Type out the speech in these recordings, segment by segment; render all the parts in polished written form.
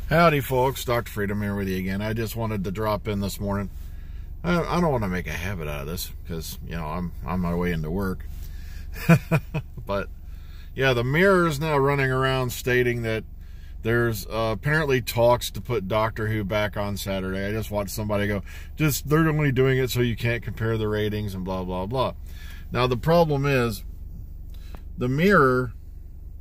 Howdy folks, Dr. Freedom here with you again. I just wanted to drop in this morning. I don't want to make a habit out of this because, you know, I'm on my way into work. But yeah, the Mirror is now running around stating that there's apparently talks to put Doctor Who back on Saturday. I just watched somebody go, they're only doing it so you can't compare the ratings and blah, blah, blah. Now the problem is, the Mirror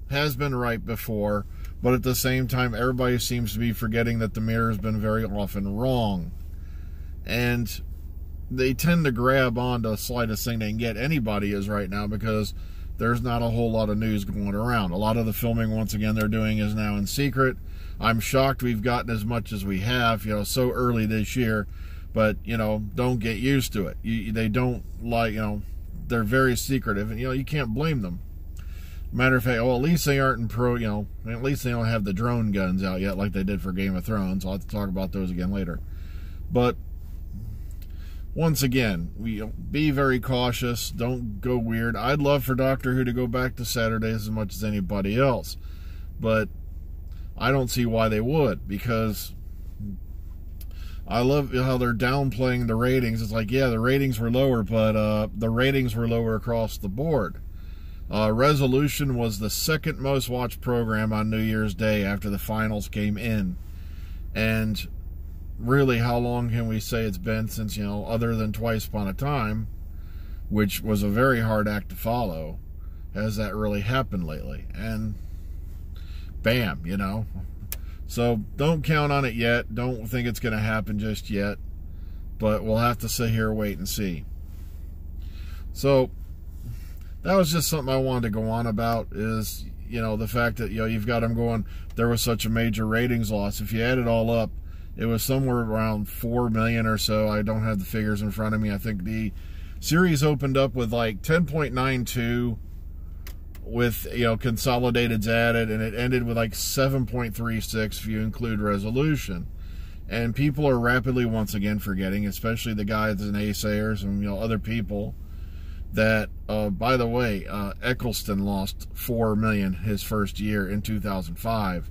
has been right before, but at the same time, everybody seems to be forgetting that the Mirror has been very often wrong. And they tend to grab on to the slightest thing they can get. Anybody is right now because there's not a whole lot of news going around. A lot of the filming, once again, they're doing is now in secret. I'm shocked we've gotten as much as we have, you know, so early this year. But, you know, don't get used to it. They don't like, you know, they're very secretive. And, you know, you can't blame them. Matter of fact, well, at least they aren't at least they don't have the drone guns out yet like they did for Game of Thrones. I'll have to talk about those again later. But once again, be very cautious. Don't go weird. I'd love for Doctor Who to go back to Saturdays as much as anybody else. But I don't see why they would, because I love how they're downplaying the ratings. It's like, yeah, the ratings were lower, but the ratings were lower across the board. Resolution was the second most watched program on New Year's Day after the finals came in. And really, how long can we say it's been since, you know, other than Twice Upon a Time, which was a very hard act to follow, has that really happened lately? And bam, you know. So don't count on it yet. Don't think it's going to happen just yet. But we'll have to sit here, wait and see. So that was just something I wanted to go on about, is, you know, the fact that, you know, you've got them going, there was such a major ratings loss. If you add it all up, it was somewhere around 4 million or so. I don't have the figures in front of me. I think the series opened up with like 10.92 with, you know, Consolidated's added, and it ended with like 7.36 if you include Resolution. And people are rapidly once again forgetting, especially the guys and naysayers and, you know, other people, that, by the way, Eccleston lost 4 million his first year in 2005.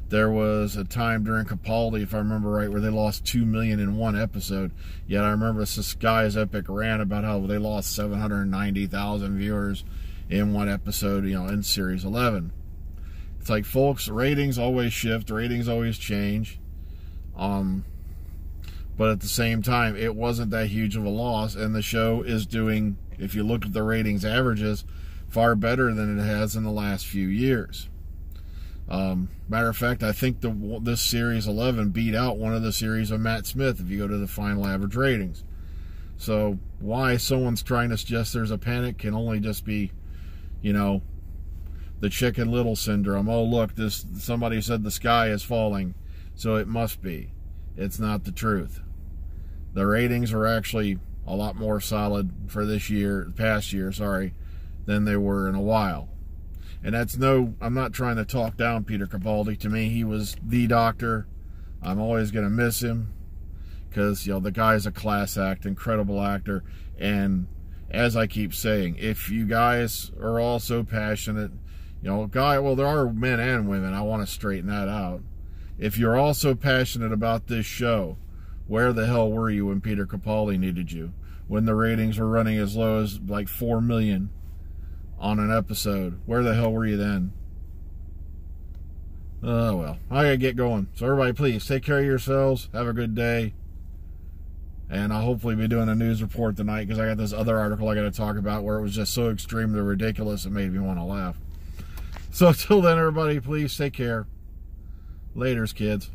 There was a time during Capaldi, if I remember right, where they lost 2 million in one episode. Yet I remember Sky's epic rant about how they lost 790,000 viewers in one episode, you know, in Series 11. It's like, folks, ratings always shift, ratings always change. But at the same time, it wasn't that huge of a loss, and the show is doing, if you look at the ratings averages, far better than it has in the last few years. Matter of fact, I think this Series 11 beat out one of the series of Matt Smith if you go to the final average ratings. So why someone's trying to suggest there's a panic can only just be, you know, the Chicken Little syndrome. Oh, look, somebody said the sky is falling, so it must be. It's not the truth. The ratings are actually a lot more solid for this year, past year, sorry, than they were in a while. And that's I'm not trying to talk down Peter Capaldi. To me, he was the Doctor. I'm always going to miss him because, you know, the guy's a class act, incredible actor. And as I keep saying, if you guys are all so passionate, you know, well, there are men and women. I want to straighten that out. If you're all so passionate about this show, where the hell were you when Peter Capaldi needed you? When the ratings were running as low as like 4 million on an episode. Where the hell were you then? Oh, well. I gotta get going. So everybody, please, take care of yourselves. Have a good day. And I'll hopefully be doing a news report tonight because I got this other article I gotta talk about where it was just so extremely ridiculous it made me want to laugh. So till then, everybody, please take care. Laters, kids.